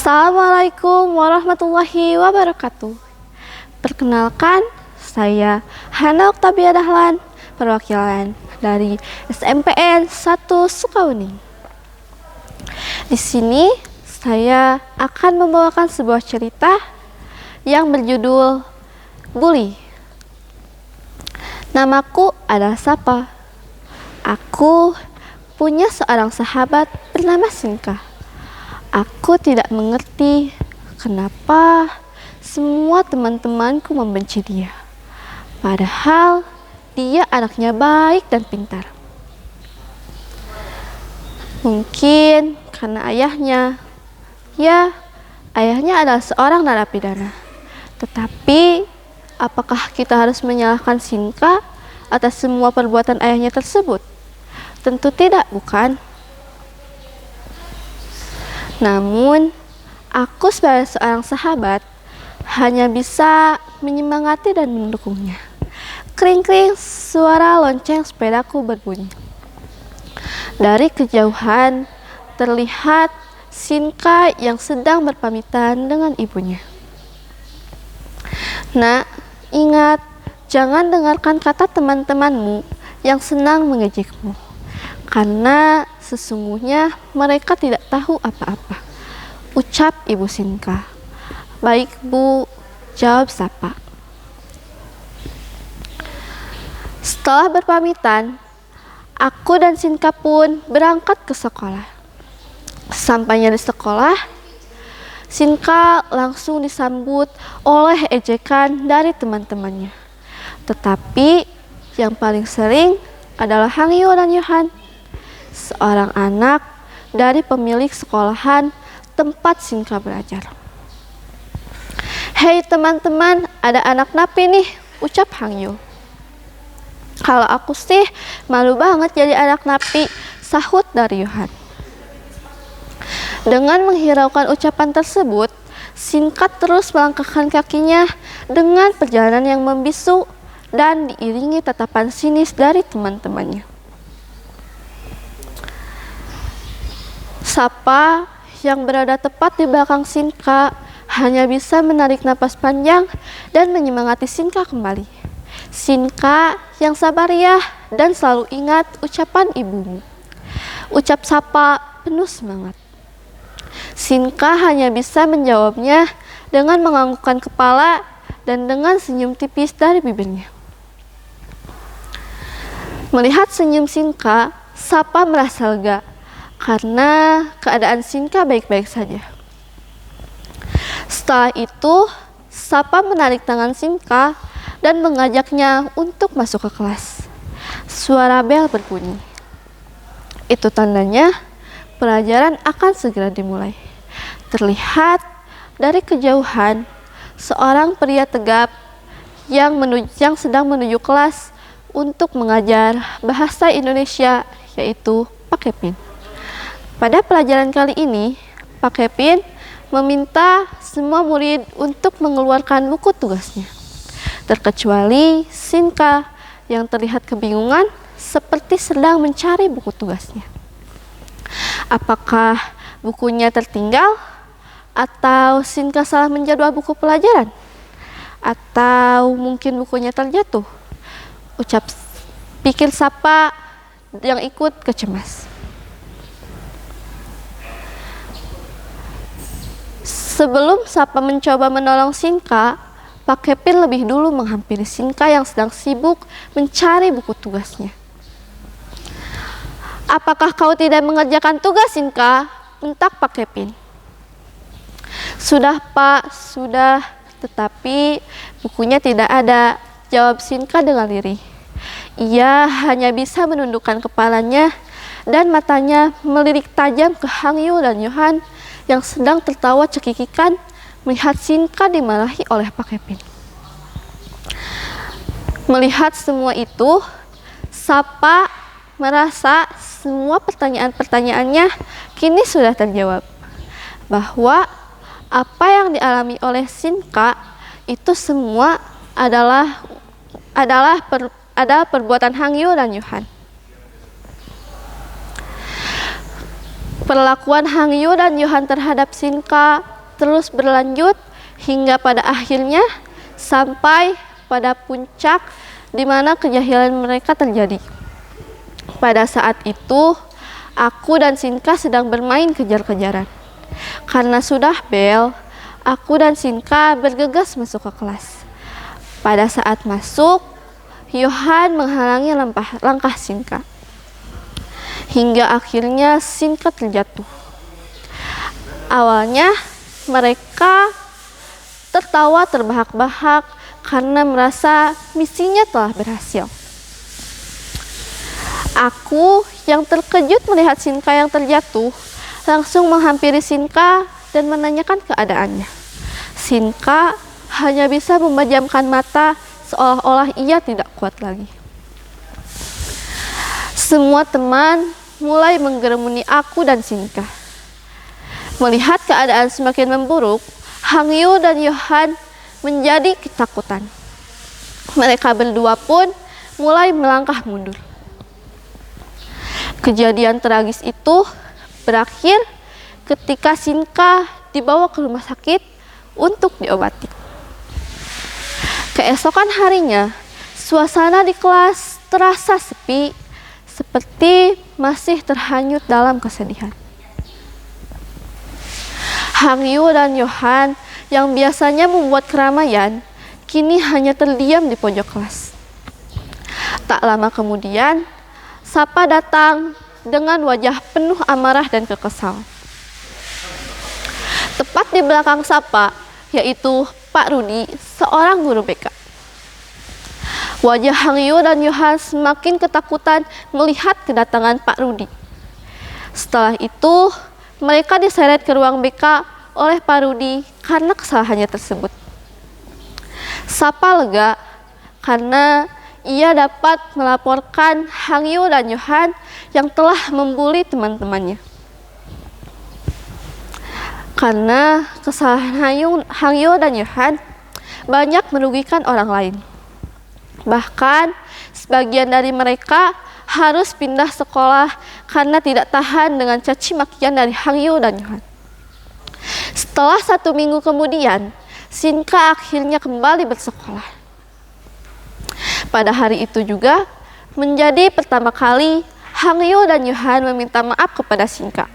Assalamualaikum warahmatullahi wabarakatuh. Perkenalkan, saya Hana Oktabia Dahlan, perwakilan dari SMPN 1 Sukawuni. Di sini saya akan membawakan sebuah cerita yang berjudul Bully. Namaku adalah Sapa. Aku punya seorang sahabat bernama Sinka. Aku tidak mengerti kenapa semua teman-temanku membenci dia. Padahal dia anaknya baik dan pintar. Mungkin karena ayahnya adalah seorang narapidana. Tetapi apakah kita harus menyalahkan Sinka atas semua perbuatan ayahnya tersebut? Tentu tidak, bukan? Namun, aku sebagai seorang sahabat hanya bisa menyemangati dan mendukungnya. Kring-kring, suara lonceng sepedaku berbunyi. Dari kejauhan terlihat Sinka yang sedang berpamitan dengan ibunya. Nak, ingat, jangan dengarkan kata teman-temanmu yang senang mengejekmu. Karena sesungguhnya mereka tidak tahu apa-apa, ucap Ibu Sinka. Baik Bu, jawab Sapa. Setelah berpamitan, aku dan Sinka pun berangkat ke sekolah. Sampainya di sekolah, Sinka langsung disambut oleh ejekan dari teman-temannya. Tetapi yang paling sering adalah Hangyu dan Yohan, seorang anak dari pemilik sekolahan tempat Sinka belajar. Hei teman-teman, ada anak napi nih, ucap Hangyu. Kalau aku sih malu banget jadi anak napi, sahut dari Yohan. Dengan menghiraukan ucapan tersebut, Sinka terus melangkahkan kakinya dengan perjalanan yang membisu dan diiringi tatapan sinis dari teman-temannya. Sapa yang berada tepat di belakang Sinka hanya bisa menarik napas panjang dan menyemangati Sinka kembali. Sinka yang sabar ya dan selalu ingat ucapan ibumu, ucap Sapa penuh semangat. Sinka hanya bisa menjawabnya dengan menganggukkan kepala dan dengan senyum tipis dari bibirnya. Melihat senyum Sinka, Sapa merasa lega karena keadaan Sinka baik-baik saja. Setelah itu, Sapa menarik tangan Sinka dan mengajaknya untuk masuk ke kelas. Suara bel berbunyi. Itu tandanya pelajaran akan segera dimulai. Terlihat dari kejauhan seorang pria tegap yang sedang menuju kelas untuk mengajar bahasa Indonesia, yaitu Pak Kepin. Pada pelajaran kali ini, Pak Kepin meminta semua murid untuk mengeluarkan buku tugasnya, terkecuali Sinka yang terlihat kebingungan seperti sedang mencari buku tugasnya. Apakah bukunya tertinggal? Atau Sinka salah menjadwal buku pelajaran? Atau mungkin bukunya terjatuh? Pikir Sapa yang ikut kecemas. Sebelum Sapa mencoba menolong Sinka, Pak Kepin lebih dulu menghampiri Sinka yang sedang sibuk mencari buku tugasnya. Apakah kau tidak mengerjakan tugas, Sinka? Bentak Pak Kepin. Sudah Pak, sudah. Tetapi bukunya tidak ada, jawab Sinka dengan lirih. Ia hanya bisa menundukkan kepalanya dan matanya melirik tajam ke Hangyu dan Yohan yang sedang tertawa cekikikan melihat Sinka dimarahi oleh Pak Kepin. Melihat semua itu, Sapa merasa semua pertanyaan-pertanyaannya kini sudah terjawab. Bahwa apa yang dialami oleh Sinka itu semua adalah perbuatan Hangyu dan Yohan. Perlakuan Hangyu dan Yohan terhadap Sinka terus berlanjut hingga pada akhirnya sampai pada puncak di mana kejahilan mereka terjadi. Pada saat itu, aku dan Sinka sedang bermain kejar-kejaran. Karena sudah bel, aku dan Sinka bergegas masuk ke kelas. Pada saat masuk, Yohan menghalangi langkah Sinka. Hingga akhirnya Sinka terjatuh. Awalnya mereka tertawa terbahak-bahak karena merasa misinya telah berhasil. Aku yang terkejut melihat Sinka yang terjatuh langsung menghampiri Sinka dan menanyakan keadaannya. Sinka hanya bisa memejamkan mata seolah-olah ia tidak kuat lagi. Semua teman mulai menggerumuni aku dan Sinka. Melihat keadaan semakin memburuk, Hang Yu dan Yohan menjadi ketakutan. Mereka berdua pun mulai melangkah mundur. Kejadian tragis itu berakhir ketika Sinka dibawa ke rumah sakit untuk diobati. Keesokan harinya, suasana di kelas terasa sepi, seperti masih terhanyut dalam kesedihan. Hang Yu dan Yohan yang biasanya membuat keramaian, kini hanya terdiam di pojok kelas. Tak lama kemudian, Sapa datang dengan wajah penuh amarah dan kekesal. Tepat di belakang Sapa, yaitu Pak Rudi, seorang guru BK. Wajah Hang Yu dan Yohan semakin ketakutan melihat kedatangan Pak Rudi. Setelah itu, mereka diseret ke ruang BK oleh Pak Rudi karena kesalahannya tersebut. Sapa lega karena ia dapat melaporkan Hang Yu dan Yohan yang telah membuli teman-temannya. Karena kesalahan Hang Yu dan Yohan banyak merugikan orang lain. Bahkan sebagian dari mereka harus pindah sekolah karena tidak tahan dengan caci makian dari Hang Yu dan Yohan. Setelah 1 minggu kemudian, Sinka akhirnya kembali bersekolah. Pada hari itu juga menjadi pertama kali Hang Yu dan Yohan meminta maaf kepada Sinka.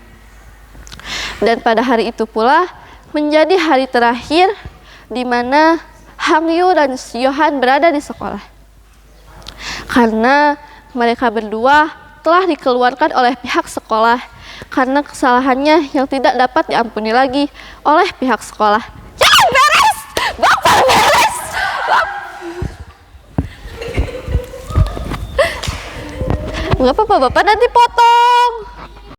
Dan pada hari itu pula menjadi hari terakhir di mana Hang Yu dan Yohan berada di sekolah. Karena mereka berdua telah dikeluarkan oleh pihak sekolah karena kesalahannya yang tidak dapat diampuni lagi oleh pihak sekolah. Jangan beres! Bapak beres! Nggak apa-apa, Bapak nanti potong.